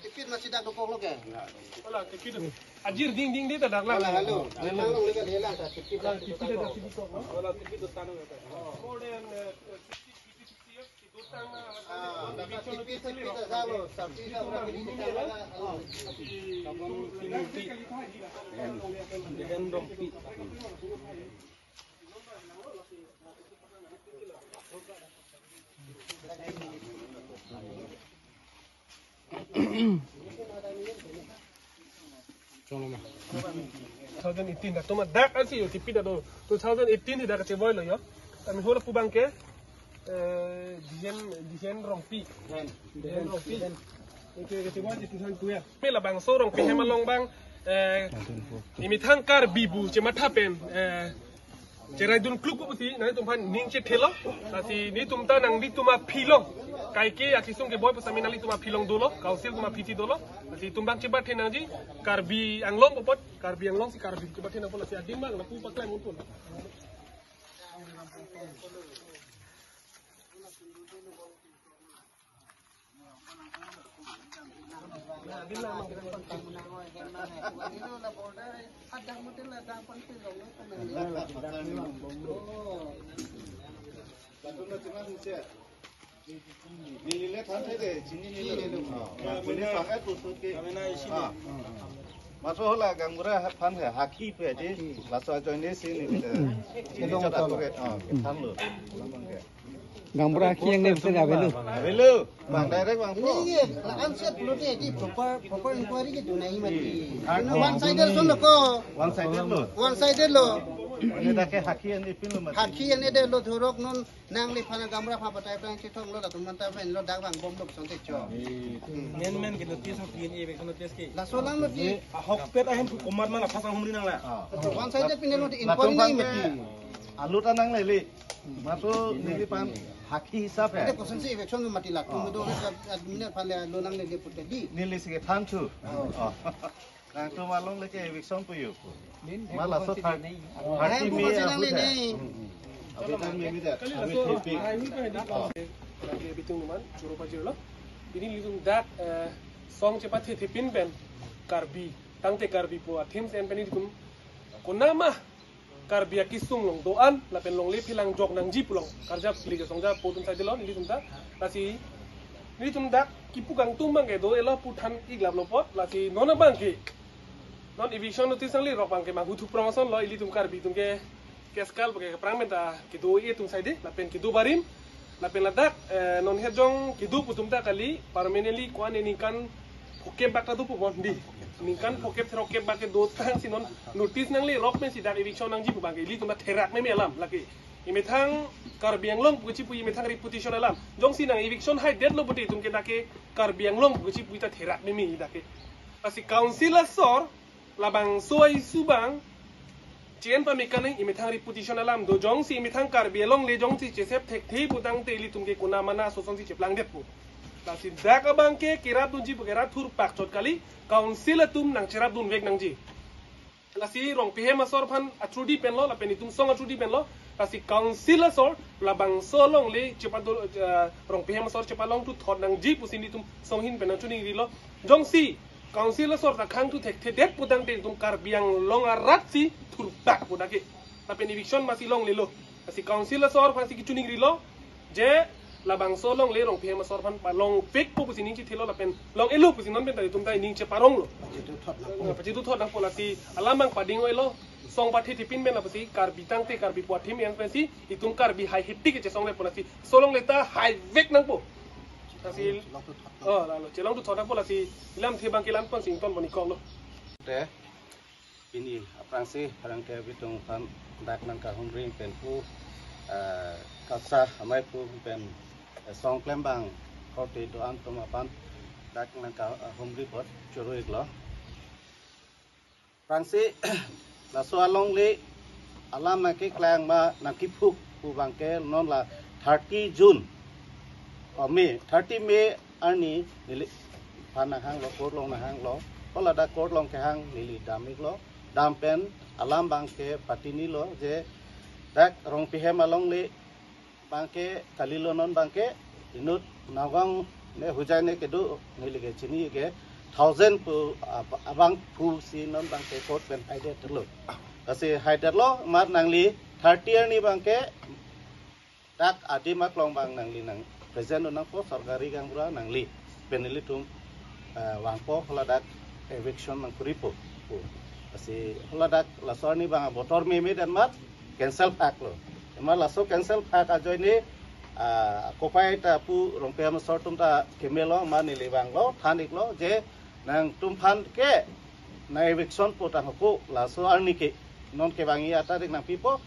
Tipid masih dak dokong lo ke? Wala tipid. Ajir ding dia tak dak lah. Halo. Memang lo lekat helang tak tipid. Wala tipid dak tipid ko. Wala tipid dak tanong ata. More than 50 years itu tang. Tipid salo. Sapi dah berapa ini kita. Dengan rompi. Cholo ma 2018 dah toma dak asi yo tipi dah 2018 ni dah kece boy lo yo kami hola pubang ke dijen rompi itu kece boy di 2002 mela bang so rompi hemalong bang imi thangkar bibu cema thapen cerai dun klub ko ti nai tumpan ning che thelo asi ni tumta nang di tuma philong kai ke akisung ke boy pasaminali tuma philong dolo kausil tuma phiti dolo asi tumbang cheba thenang ji karbi anglong popot karbi anglong si karbi cheba thenang pola si adin bang na pu paklai mun pun Nilai tanah deh, sini nilai lu. Ini pakai tusuk ke. Masuk lah, gangguran pan ya, haki pe aja. Langsung aja ini sini. Ini coba tu ke, kita lu. Gambra haki yang ni betul tak belu? Belu, bang direct bang. Ini lakan siap perlu dia di proper inquiry gitu naik mati. Ini one sided solo ko. One sided lo. One sided lo. Ini dah ke haki yang di film mati. Haki yang ada lo thorok non nang li pana gambra apa patai pang citong lo dah tuh mantap kan lo dah bang bom lo sontek jo. Men kita tes hopin ini bekan tes ke. La solang lo di Hokpet ahem kumat mana pasang humri nang lah. one sided pindah lo di inquiry naik mati. Alu tanang lele. Masuk nili pan haki hisap ya. Ada kosan sih efeksion mati lah. Kemudian adminnya pada lo nang lele putih di. Nili sih tan tu. Nang tu malong lagi efeksion tu yuk. Malah so haki mi nang lele. Abi tan mi dah. kali Abi laso tipi. ai mi kan di bitung man churo pa jiro ini lisum dak song cepat tipin ben karbi tangte karbi po athim sen pen dikum konama karbi akisung long doan la pen long le philang jok nang ji pulong karja pli ke songja potun sa dilon lisum ta lasi lisum dak kipugang tumbang ke do elo putan iglap lo pot lasi nona bang ke non eviction notice ang li rok bang ke ma hutu promotion lo ili tum karbi tum ke keskal pakai prangmenta kidu ie tum saide lapen kidu barim lapen ladak non hejong kidu putum ta kali permanently kwan ini kan pokem bakta tu pun di ini kan pokem terokem bakke do tang sinon notice nang li rok men sidak eviction nang ji bang ili tum ta terak me alam laki imetang karbiang long puci pu imetang reputation alam jong sinang eviction hai dead lo puti tum ke dake karbiang long puci pu ta terak me mi dake pasi council sor labang soai subang Chen pa mekanik imitang reputation alam do jong si imitang karbielong le jong si cesep tek thi putang te li tumke kuna mana sosong si ceplang det pu la si dak abang ke kira tunji pu kira thur pak chot kali council tum nang cerap dun vek nang ji la si rong pihe masor phan atrudi pen lo la pen tum song atrudi pen lo la si council sor la bang solong le cepat do rong pihe masor cepalong tu thot nang ji pu sin tum song hin pen nang chuning ri lo jong si council sor ta khang tu tek the det putang te tum karbiang long arat si tak budake tapi eviction masih long lelo masih council sor masih kicuning rilo je labang solong le rong phe masor pan long fake po pusining chi thelo lapen long elo pusinon ben tum tai ning che parong lo pachi tu thot nang polasi alamang pading elo song pathi tipin ben lapasi kar bitang te kar bi pothim yang pensi itum kar bi high hit ke che song le polasi solong le ta high vek nang po kasi lalu celong tu thot nang polasi ilam the bang kelam pon sington boni kong lo Teh. Ini aprang sih orang ke bitung pan dak nang ka humring pen pu kasa amai pu pen song klembang kau te doan toma pan dak nang ka humri pot churu iglo aprang sih la soalong le alam ma ke klang ma nang ki phuk pu bang ke non la 30 June May 30 May ani pan na hang lo ko long na hang lo hola dak court long kehang nili damik lo dam pen alam bangke patini lo je dak rong pihem along li bangke kalilo non bangke inut nagang ne hujai ne kedu nili ke chini ke 1000 pu abang pu si non bangke court pen haide terlo asi haide lo mar nangli 30 year ni bangke dak adimak long bang nangli nang present nang po sargari gangbura nangli penili tum wangpo holadak eviction nang kuripo asi holadak lasor ni bang botor meme dan mat cancel pack lo mar laso cancel pack ajoy ni kopai ta pu rongpe am sortum ta kemelo mani libang lo thanik lo je nang tum phan ke na eviction po ta ko laso arni ke non ke bangi ata dik nang pipo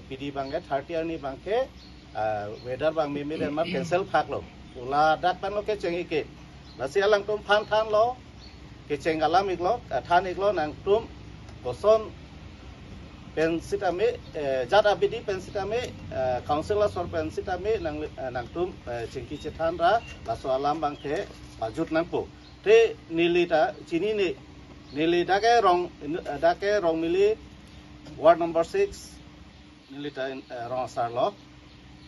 pd bangge 30 arni bangke weather bang meme dan mat cancel pack lo ula dak pan lo ke chengi ke nasi alang tum phan than lo ke cheng alam iklo than iklo nang tum boson pen sitame jat abidi pen sitame councilor sor pen sitame nang tum chengki chethan ra laso alam bang the majut nang po te nilita chini ni nili dake rong mili ward number 6 nilita rong sarlo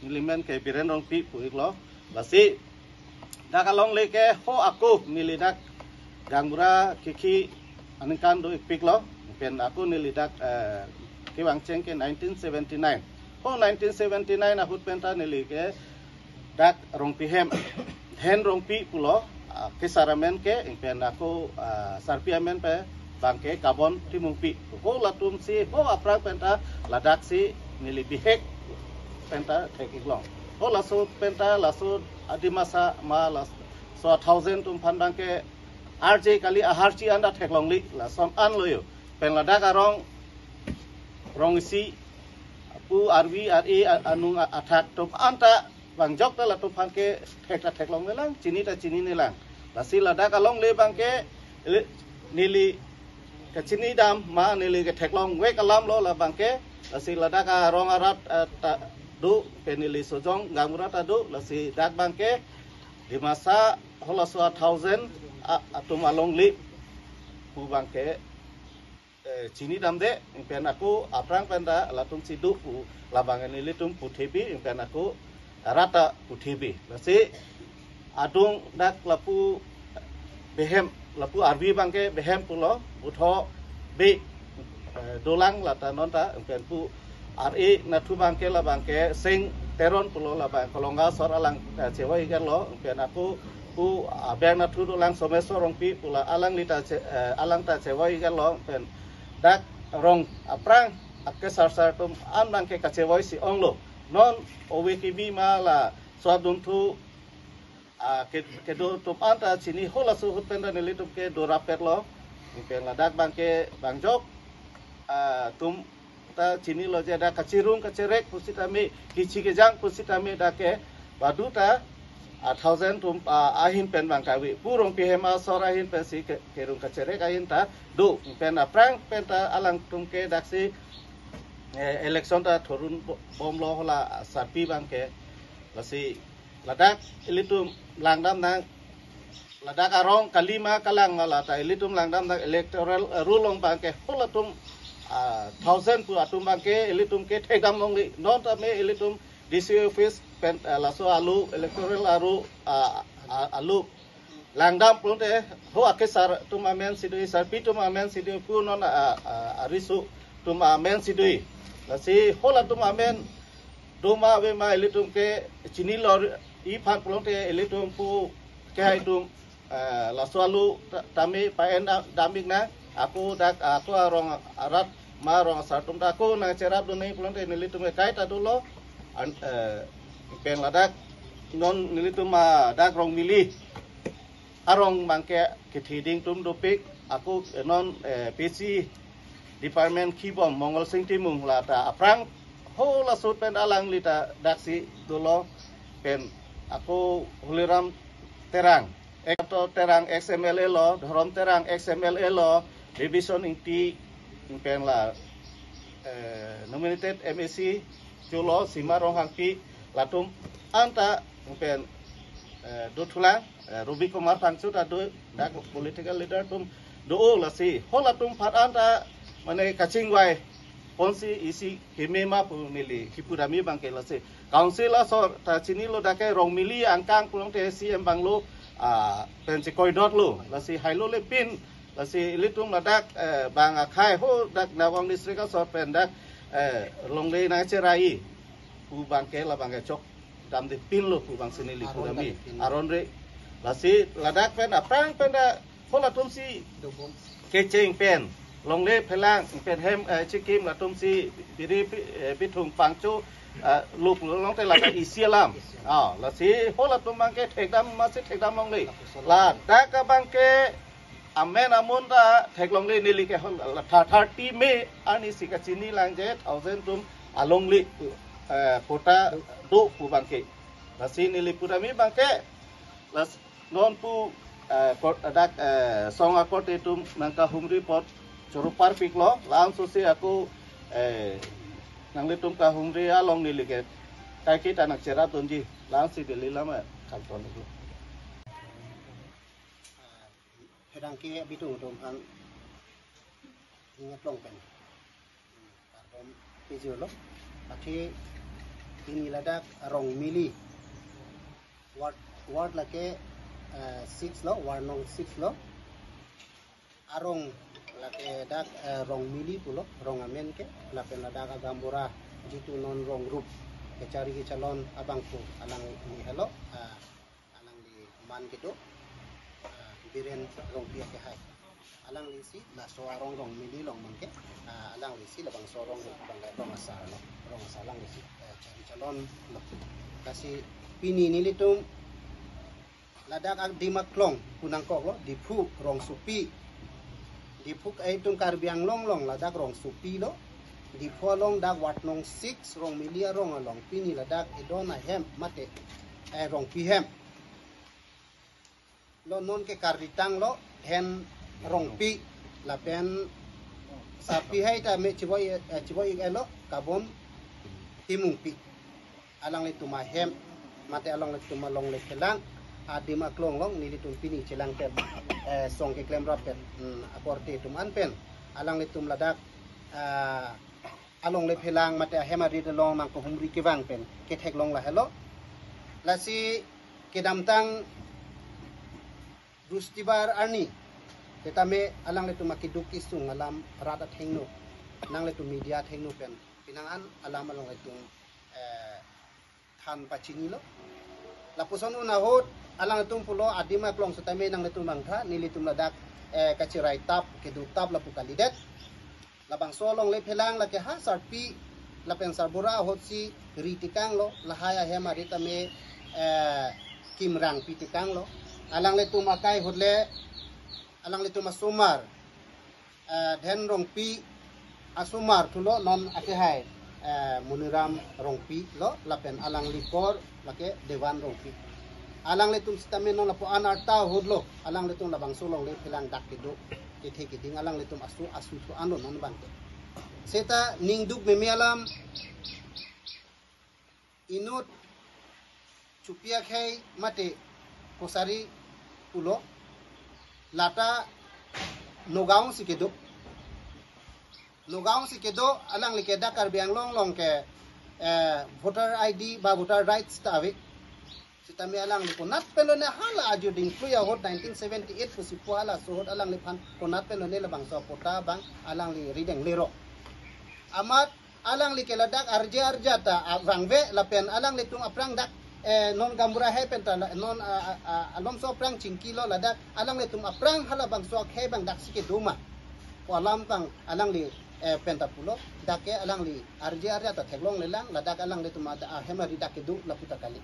nilimen ke biren rong pi pu iklo basi dakalong leke ho aku nilidak gangbura kiki aningkan do ikpik lo pen aku nilidak kiwang cheng ke 1979 ho 1979 ahut penta nilike dak rongpi hem hen rongpi pulo kisaramen ke pen aku sarpiamen pe bangke kabon timungpi ho latum si ho aprak penta ladak si nilibihek penta tekiklong ho laso penta laso adimasa malas so 1000 tum pandang ke RJ kali aharci anda teklongli la som an loyo pen ladak arong rong si pu RV RE anung athak tum anta bangjok ta la tum pan ke teklong melang cini nelang lasi ladak along le bangke nili ke cini dam ma nili ke teklong wek alam lo la bangke lasi ladak arong arat du penili sojong gangbura tadu lasi dak bangke di masa holaswa 1000 atum along li pu bangke cini damde pen aku aprang penda latung sidu pu labangan ini tum puthebi pen aku rata puthebi lasi adung dak lapu behem lapu arbi bangke behem pulo utho be dolang lata nonta pen pu RE natu bangke la bangke sing teron pulo la bang kolonga sor alang cewa ikan lo pen aku pu abang natu dolang someso rongpi pula alang lita alang ta cewa ikan lo pen dak rong aprang akke sar tum an bangke ka cewa si onglo non OWKB ma la swadum tu ke do tum anta sini hola su hutenda nili tum ke do rapet lo pen la dak bangke bangjok tum ta cini lo jada kacirung kacerek pusitame kici kejang pusitame dake baduta 1000 tum ahin pen bangkawi purong pihema sorahin pen si kerung kacerek ahin ta do pen aprang pen ta alang tum ke daksi election ta thorun bom lo hola sarpi bangke lasi ladak ilitum langdam nang ladak arong kalima kalang ngala ta ilitum langdam nang electoral rulong bangke hola tum 1000 pu atum bangke ilitum ke thegam longli non ta me ilitum DC office pen laso alu electoral alu langdam plonte ho akesar tum amen sidui sarpi tum amen sidui pu non arisu tum amen sidui lasi hola tum amen doma we ma ilitum ke chini lor I phan plonte ilitum pu ke haitum laso alu tami paen damik na aku dak aku arong arat marong sartum aku na cerap dunai plonte nilitum kai ta dulo pen ladak non nilitum ma dak rong mili arong bangke kithiding tum dopik aku non PC department kibom mongol sing timung lata aprang ho la sut pen alang lita daksi dulo pen aku huliram terang ekto terang XML lo dorom terang XML lo division inti pen la nominated MSC chulo simarong hangpi latum anta pen do thulang Ruby Kumar Pangsu adu dak political leader tum do la si hola tum pharan ta mane kaching wai ponsi isi himema pu nili hipurami bangke la si council la so ta chini lo da ke rong mili angkang pulong te CM banglo pen si koidot lo la si hailo le pin la si litung la dak bang khai ho dak nawang district ka so pen dak long le na cherai pu bangke la bangke chok dam de pin lo pu bang sini li hipurami aron re la si la dak pen aprang pen da hola tum si keching pen long le phelang pen hem chikim la tum si biri bitung pangchu lục long tay là cái Islam là si hô là tụi mang cái thạch đam mà sẽ thạch đam long đi là đã các bang cái amen amun ta thạch long đi nili cái là thà ti me ani si cái chini lang je 1000 tum along li kota do pu bang cái là si nili pura mi bang cái là non pu dak song akot tum nangka hum report chorupar piklo langsung si aku nang litum ka humri along nili ke kai kita nak cerah tunji langsung dili lama kantor itu Hedang ke bitung an ingat long pen kartom pijul lo pati ini ladak rong mili ward lake 6 lo warnong 6 lo arong lake dak rong mili pulo rong amen ke lapen ladak agambora jitu non rong grup ke cari ke calon abang pu alang ni hello alang di man gitu biren rong pia ke hai alang li si la so arong rong mili long man ke alang li si labang so rong bang rong asar lo rong asalang li si cari calon lo kasi pini ni litum ladak ag dimaklong punang kok lo dipu rong supi di puk ay tung karbiang long long ladak rong supi lo di polong dak wat nong 6 rong milia rong along pini ladak idona hem mate rong pi hem lo non ke karitang lo hen rong pi la pen sapi hai ta me chiboy elo kabon timung pi alang le tuma hem mate along le tuma long le kelang adim aklong long nili tum pini celang pen song ke klem rapet aporte tum anpen alang le tum ladak along le phelang mate hemari de long mang ko humri ke wang pen ke thek long la hello la si ke damtang rustibar arni ketame alang le tum makiduk isung alam rada thengno nang le tum media thengno pen pinangan alam along le tum than pachini lo lapuson una hot alang tum pulo adima klong sutame nang letum bangtha nilitum ladak kachirai tap kedu tap lapu kalidet labang solong le phelang la ke ha sarpi la pen sarbura hotsi ritikang lo lahaya hema ritame kimrang pitikang lo alang letum akai hotle alang letum asumar den rong pi asumar tulo non akehai muniram rong pi lo la pen alang likor la ke dewan rong pi alang letum stamen non lapo anarta hodlo alang letum labang solong le phelang dak kedo ke ding alang letum asu tu anon non bangte seta ningduk memialam inut chupia khai mate kosari pulo lata nogaung sikedo alang le ke dakar biang long long ke voter ID ba voter rights ta ave kami alang li konat pelone hala aju ding kuya hot 1978 ku sipu hala so hot alang li pan konat pelone labang so pota bang alang li rideng lero amat alang li keladak arja ta wangve lapen alang li tung aprang dak non gambura he penta non alom so aprang cingkilo ladak alang li tung aprang hala bang so he bang dak sikit duma ko alam tang alang li penta pulo dake alang li arja ta theglong lelang ladak alang li tung ada hemari dak kedu laputa kali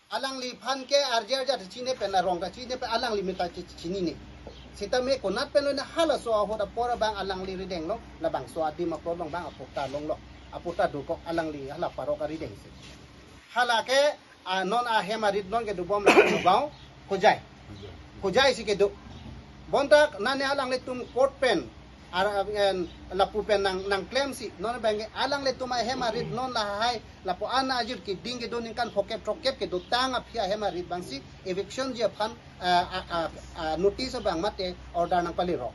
alang li phan ke arja chine pena rong ta chine pe alang li meta chini ni sita me konat pelo na hala so hoda pora bang alang li rideng lo la bang so adi ma long bang apota long lo apota du ko alang li hala paro ka rideng se hala ke non a hema rid non ke du bom la no bang khojai si ke du bontak nane alang li tum court pen lapu pen nang claim si non bang alang le tuma hemarit non la hai lapu ana ajir ki ding ke donin kan phokep trokep ke do tanga phia hemarit bang si eviction je phan notice bang mate order nang pali rok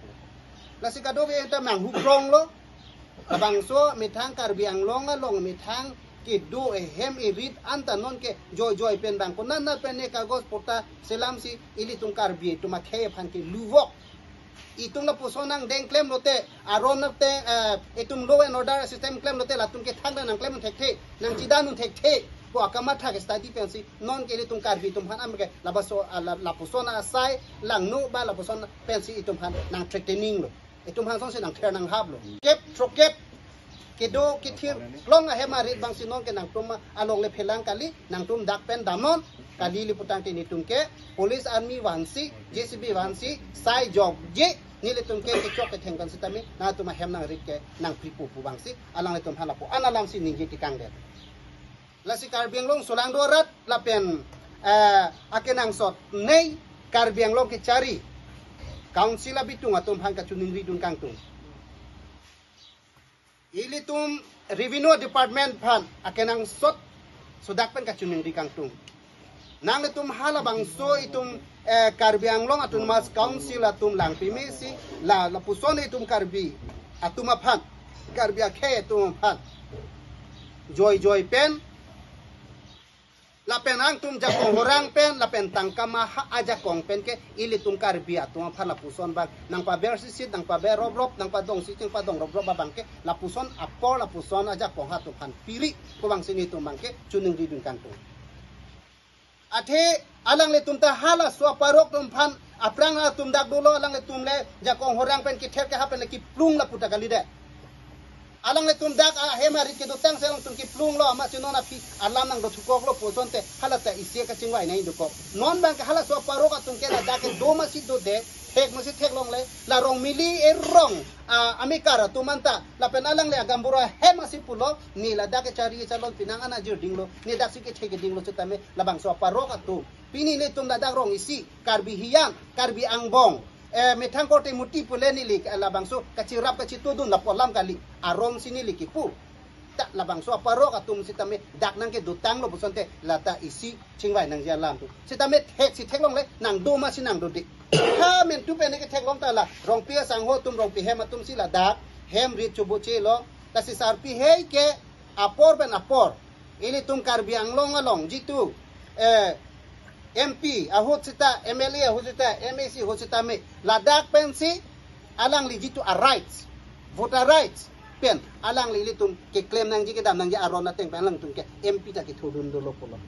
la si kado ve ta mang hu krong lo bang so mithang Karbi Anglong long mithang ki do hem erit anta non ke joy pen bang ko nan na pen ne kagos pota selam si ili tung Karbi tuma khe phan ki luwok itung na pusonang deng claim lote aron lote itung law and order system claim lote latung ke thang nang claim thek nang chidanun thek ko akama thak study pensi non ke itung Karbi tum han am ke labaso la pusona sai lang nu ba la pusona pensi itung han nang training lo itung han song se nang nang hab lo kep trokep kedo kithir long a hemarit bang sinon ke nang tum along le phelang kali nang tum dak pen damon kali liputang ti nitum ke police army wansi JCB wansi sai jog je ni le tum ke chok ke thengkan sitami na tum hem nang rit ke nang pripu pu bangsi alang le tum halapu analam si ningi ti kang de la si Karbi Anglong solang dorat la pen akenang sot nei Karbi Anglong ke cari council abitung atum hang ka chuning ridun kang tum ili tum revenue department phan akenang sot sudak pen ka chuning ri kang tum nang tum hala bang so itum Karbi Anglong atun mas council atum lang pimisi la puson itum Karbi atum aphan Karbi akhe atum aphan joy pen la pen ang tum jakong horang pen la pen tangkama ha aja kong pen ke ili tum Karbi atum aphan la puson bang nang pa ber sisit nang pa ber rob nang pa dong siting pa dong rob babang ke la puson apor la puson aja kong ha tu phan pili ko bang sini tum bang ke chuning ridun kang tum athe alang le tum ta hala swa parok tum phan aprang la tum dak dolo alang le tum le jakong horang pen ki ther ke hapen le ki plung la puta kali de alang le tum dak hemari ke do tang selong tum ki plung lo ama sinona pi alam nang do thukok lo poson te hala ta isia ka chingwai nei do ko non bang ka hala swa parok tum ke la dak do ma si do de thek ma si thek long le la rong mili rong amikara tumanta la pen alang le agambura hema si pulo ni la dak chari chalon pinang ana jir dinglo ni dak si ke thek dinglo chutame la bang swa parok atu pini le tum dak rong isi Karbi Hiang Karbi Angbong methang kote muti puleni lik la bangso kacirap kacitudun la polam kali arong sini likipu tak la bangso parok atum sitame dak nang ke dutang lo busonte la ta isi chingwai nang jalam tu sitame thek si thek long le nang do ma si nang do dik ha men tu pe ne ke thek long ta la rong pia sang ho tum rong pi hem atum si la dak hem ri chubu che lo ta si sar pi hei ke apor ben apor ini tum Karbi Anglong along jitu MP ahut sita MLA ahut sita MAC ahut sita me ladak pensi alang li jitu a rights voter rights pen alang li litum ke claim nang jike dam nang ja aron nateng pen lang tum ke MP ta ke thudun do lo polo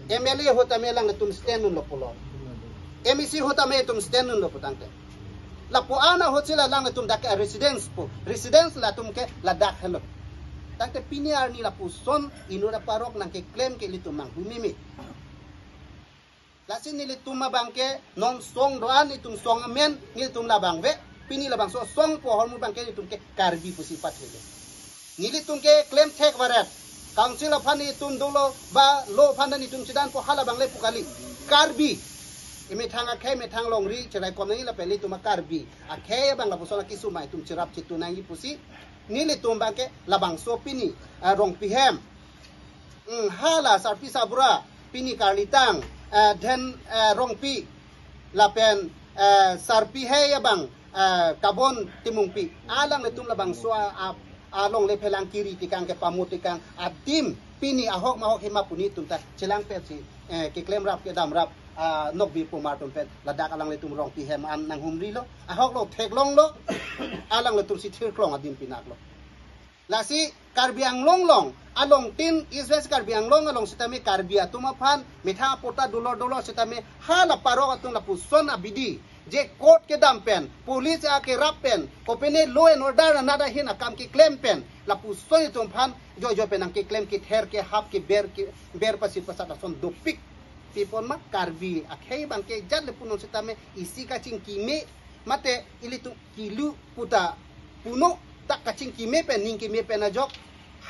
MLA ahut ame lang tum stand lo polo MEC ahut ame tum stand lo putang te la po ana ahut sila lang tum dak residence la tum ke ladak hello tang te piniar ni la puson inura parok nang ke claim ke litum mang bumimi lasin nili tuma bangke non song doan itum song amen nilitum labang ve pini labang so song po hormu bangke itum ke Karbi pusi pathele nilitum ke claim thek warat council of hani itum dolo ba lo phandan itum sidan po hala bangle pukali Karbi imi thanga khe me thang long ri chelai kom ngi la peli tuma Karbi akhe bang la pusola kisu mai tum chirap chitu nangi pusi nilitum bangke labang so pini rong pihem hala sarpi sabura pini karlitang then rongpi lapen sarpi he bang kabon timungpi alang letum labang swa along le phelang kiri tikang ke pamut tikang adim pini ahok mahok hima puni tunta chelang pepsi ke claim rap ke dam rap nok bi pumar tum pet ladak alang letum rongpi he man nang humri lo ahok lo thek long lo alang letum si thir klong adim pinak lo lasi Karbi Anglong long along tin East Karbi Anglong along sitame Karbi atuma phan mitha pota dolor sitame hala parok atung la puson abidi je court ke dampen police ake rapen kopene law and order nada hin akam ki claim pen la puson itum phan jo pen ke claim ki ther ke hap ke ber pasi pasata son dopik pipon ma Karbi akhei bang ke jad le punon sitame isi ka cingkime mate ilitu kilu puta puno tak kacing kime pen ning kime pen ajok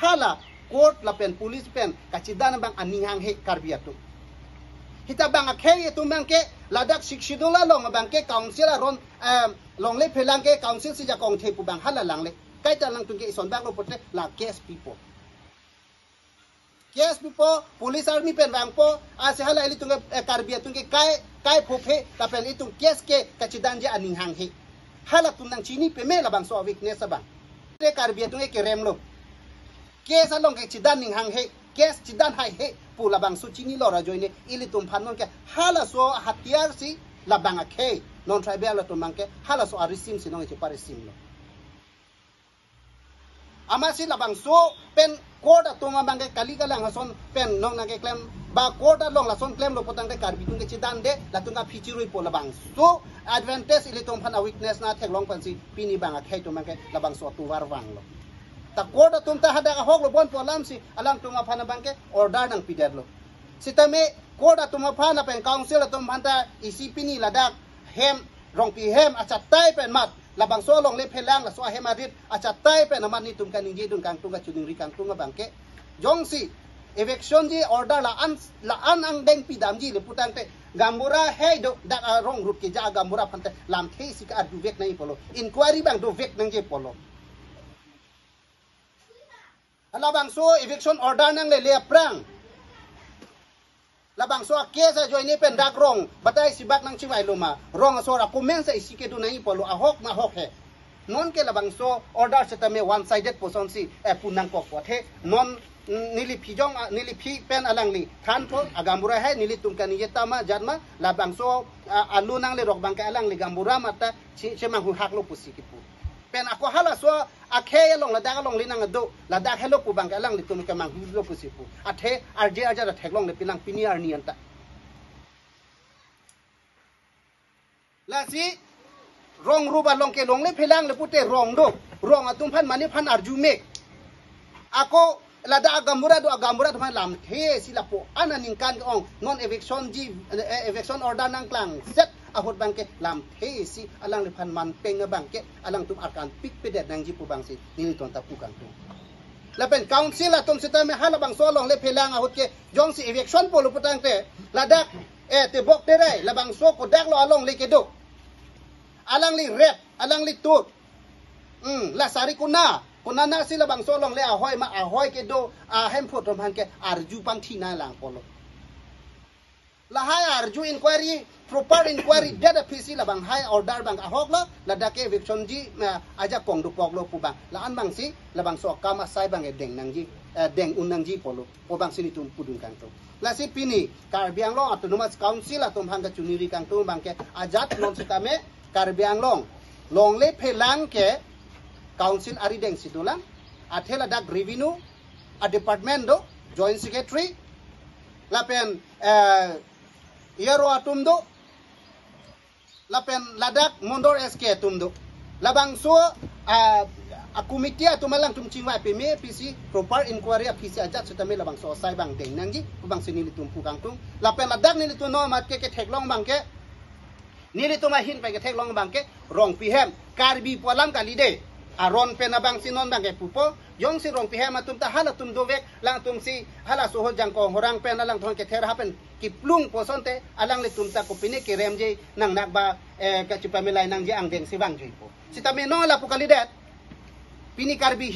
hala court la pen police pen kacidan bang aninghang he Karbi atu hita bang akhe tu bangke ladak sikshidula long bangke council aron long le phelang ke council si ja kong the pu bang hala lang le kai ta lang tu ke son bang lo pote la case people police army pen bang po ase hala eli tu karbia tu ke kai phophe ta pen itu case ke kachidan je aning hang he hala tu nang chini pe me la bang so weakness bang te karbia tu ke rem lo case along ke chidan ning hang he case chidan hai he pula bang su chini lora joine ili tum phanon ke hala so hatiar si la bang akhe non tribal to mangke hala so arisim si nong che parisim lo amasi la bang so pen court atonga bangke kali kala ngason pen nong nang ke claim ba court long la son claim lo potang de karbi tung ke chidan de la tunga phichirui po la bang so advantage ili tum phana weakness na thek long pan si pini bang akhe to mangke la bang so tu war wang lo ta koda tum ta hada hok lo bon polam si alang tunga phana bangke order nang pider lo sitame koda tum phana pen council tum phanta isipini ladak hem rong pi hem achatai pen mat labang so long le phelang la so hem arit achatai pen amat ni tum kan ingi dun kang tunga chuding ri kang tunga bangke jongsi eviction ji order la an ang deng pidam ji le putang te gambura hey do da rong rut ke ja gambura phante lam the si ka du vek nai polo inquiry bang do vek nang je polo labang so eviction order nang le prang labang so case join ni pen dak rong batai sibak nang chiwai luma rong so ra comment sa isike du nai polo ahok ma hok he non ke labang so order setame one sided person si punang ko pothe non nili phijong nili phi pen alang li than tho agambura hai nili tungkani yetama janma labang so alu nang le rok bang ka alang li gambura mata chemang hu hak lo pusikipu pen ako hala so akhe long ladak long linang do ladak hello pu bang alang litum kamang hu lo pusipu athe arje aja da theklong le pinang pini arni anta lasi rong ruba long ke long le phelang le pute rong do rong atum phan mani phan arju me ako lada agambura do phan lam the silapo ananing kan ong non eviction ji eviction order nang klang set ahot bangke lam the si alang le phan man peng bangke alang tum akan pik pedet nang ji pu bangsi ni ton ta pu kang tu la pen council atom sita me hala bang so long le phelang ahot ke jong si eviction polo putang te ladak te bok te rai la bang so ko dak lo along le ke do alang li rep alang li tut la sari kuna na sila bang so long le ahoy ma ahoy ke do hem phot rom han ke arju pang thina lang polo la hai arju inquiry proper inquiry data pc la bang hai order bang ahok la dake eviction ji aja kong du pok lo pu bang la an bang si la bang so kama sai bang deng nang ji deng unang ji polo po bang sini tum pudun kang to la si pini Karbiang Long autonomous council atom hang ka chuniri kang to bang ke ajat non sitame Karbiang long le phelang ke council ari deng situlang athela dak revenue a department do joint secretary lapen yero atum do lapen ladak mondor sk atum do labang so a committee atumalang tum chingwa pme pc proper inquiry pc ajat sutame labang so sai bang deng nangji bang sinili tum pukang tum lapen ladak ni tu no mat ke theklong bang ke nili tu ma hin pa ke theklong bang ke rong pihem karbi polam kalide aron pena bang sinon bang ke pupo yong si rong pihem atum ta hala tum dovek lang tum si hala so jang ko horang pena lang thon ke ther hapen kiplung posonte alang le tum ta ko pine ke remje nang nakba ka chupamilai nang je ang deng si bang jipo sitame no la pukalidet pini karbi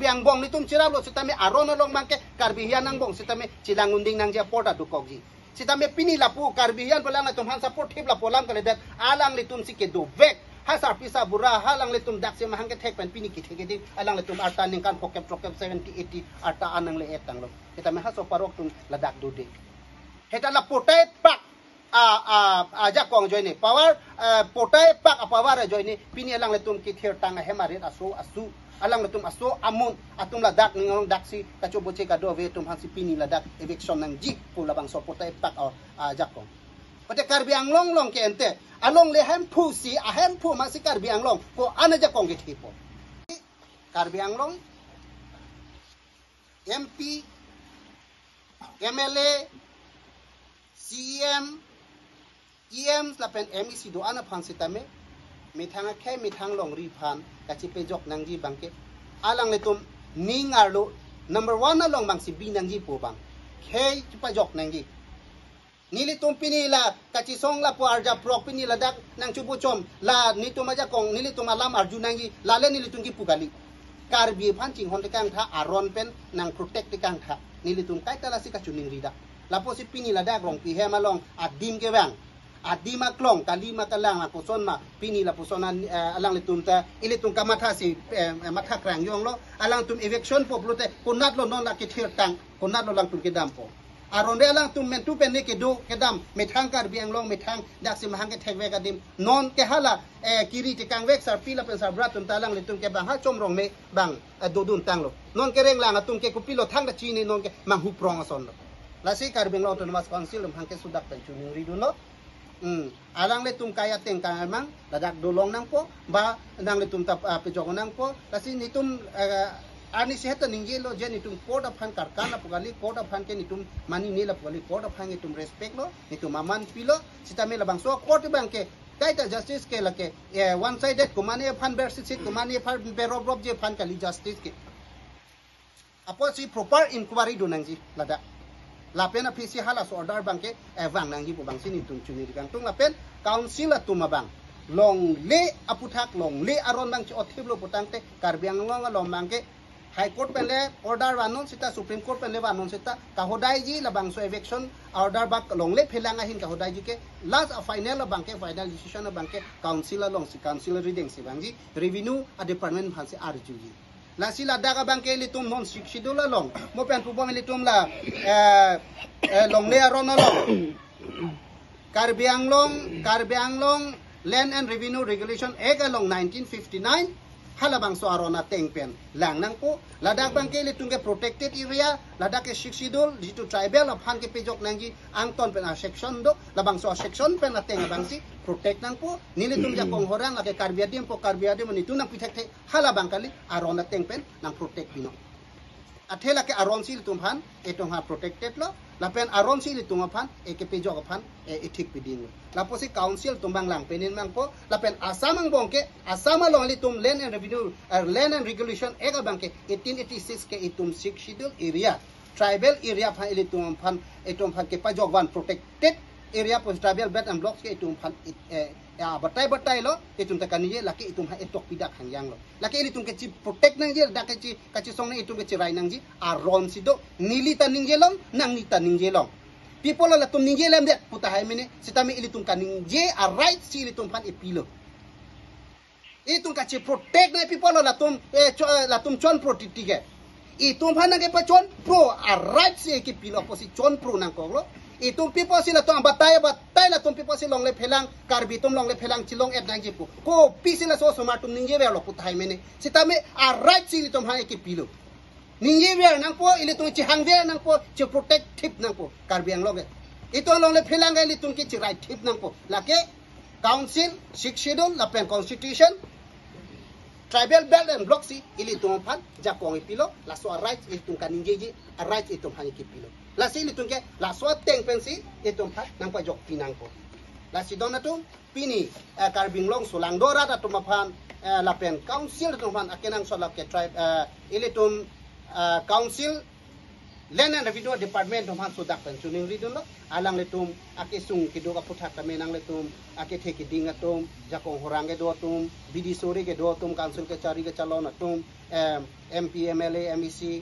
ang bong nitum ciralo sitame aron long bang ke karbi hian ang bong sitame cilang unding nang je porta dukok ji sitame pini lapu karbi hian palang tum han support hip la polam kaledet alang le tum si ke dovek hasar pisa bura halang letum dak se mahang ke thek pen pini ki thek di alang letum arta ning kan pokep 70 80 arta anang le etang lo kita me haso parok tum ladak dude heta la potai pak aja kong joine power potai pak power joine pini alang letum ki ther tang hemarit asu alang letum asu amun atum ladak ning dak si kacho boche ka do ve tum han si pini ladak eviction nang ji pu labang so potai pak aja kong pate Karbiang Long ke ente along le hem pu si a hem pu ma si Karbiang Long ko anaja kong ke tipo Karbiang Long MP MLA CM EM lapen MEC do ana phan sitame mithanga khe mithang long ri phan kachi pe jok nangji bangke alang le tum ningarlo number 1 along bang si binangji pu bang khe chupa jok nangji nili tum pini la kaci song la po arja prok pini la dak nang cubu chom la ni tum aja kong nili tum alam arju nangi la le nili tum ki pukali karbi phan ching hon te kang tha aron pen nang protect te kang tha nili tum kai ta la si ka chuning rida la po si pini la dak rong pi he ma long adim ke bang adima klong kalima kalang la poson ma pini la posona alang le tum ta ile tum ka matha si matha krang yong lo alang tum eviction po blute kunat lo non la ki thir tang kunat lo lang tum ke dam po aron de alang tum men tu pen ne ke do ke dam me thang kar biang long me thang dak sim hang ke thek ve ka dim non ke hala kiri te kang vek sar pila pen sar brat tum talang le tum ke bang ha chom rong me bang do dun tang lo non ke reng lang tum ke kupilo thang da chi ni non ke mang hu prong ason lo la si kar biang lo autonomous council hang ke sudak pen chuning ri dun lo alang le tum kaya teng kang mang ladak dolong nang po ba nang le tum tap pejok nang po kasi ni tum ani sehat ningje lo je ni tum court of han karkana pugali court of han ke ni tum mani ni la pugali court of han ni tum respect lo ni tum aman pilo sita me la bang so court bang ke kaita justice ke la ke one sided kumane phan versus sit kumane phan berob rob je phan kali justice ke apo si proper inquiry do nang ji ladak lapen apisi halas order bangke evang nangji po bang sini tum chuni dikang tung lapen council atuma bang long le aputhak long le aron bang chi othiblo putangte karbiang ngong long bangke high court pele order wanon sita supreme court pele wanon sita kahodai ji labang so eviction order bak long le phelang ahin kahodai ji ke last final bangke final decision bangke council long si council reading si bangji revenue a department phanse arju ji la sila daga bangke litum non siksidula long mo pen pubong litum la long le aron long Karbiang long land and revenue regulation ega long 1959 halabang so arona tengpen lang nang po ladak bangke litum ke protected area ladak ke siksidul jitu tribal of han ke pejok nangji angton pen a section do labang so section pen ateng bangsi protect nang po nilitum ja kong horang ake karbiadim po karbiadim nitu nang pitek te halabang kali arona tengpen nang protect bino athela ke aron sil tumhan etong ha protected lo lapen aron sil tumaphan eke pejok aphan ethik piding la posi council tumbang lang penin mang po lapen asamang bongke asama long litum land and revenue land and regulation ega bangke 1886 ke itum sik schedule area tribal area phan ilitum phan etum phan ke pajok one protected area pos tribal belt and blocks ke itum phan batai lo itum takani laki itum ha etok pidak hangyang lo laki ilitum ke chi protect nang je dak ke chi song ne itum ke chi rai nang ji aron sido nilita ningje long nang nita ningje long people la tum ningje lem de putahai mene sitami ilitum kaning je a right si ilitum phan epilo itum ka chi protect na people la tum chon protect ke itum phan ke pa chon pro a right si ke pilo posi chon pro nang ko lo itum people sila to batai la tum people silong le phelang karbi tum long le phelang chilong et nang jipu ko pisila so so matum ningje ve lo putai mene sitame a right si tum ha ke pilo ningje ve nang po ile tum chi hang ve nang po chi protective nang po karbi ang loge ito long le phelang ile tum ki chi right tip nang po lake council six schedule la pen constitution tribal belt and block si ili tum phan jakong ipilo la so right itum kaningje ji a right itum ha ke pilo la si litung ke la so teng pensi itum phat nang pa jok pinang ko la si donatum pini karbing long sulang dora ta tumaphan la pen council tumaphan akenang so la ke tribe ilitum council land and revenue department tumaphan sudak pen chuning ridun lo alang litum akisung kido ka puthak ta menang litum ake theki ding atum jakong horang ke do tum bidi sori ke do tum council ke chari ke chalon atum MP MLA MEC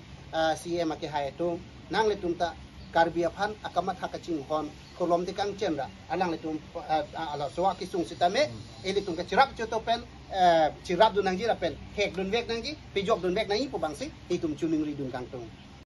CM ake hai tum nang letum ta karbi aphan akamat hakaching hon kolom de kang chenra alang letum ala soa kisung sitame elitum ka chirap choto pen chirap dunang ji rapen hek dun vek nang ji pijok dun vek nang i po bangsi itum chuning ri dun kang tung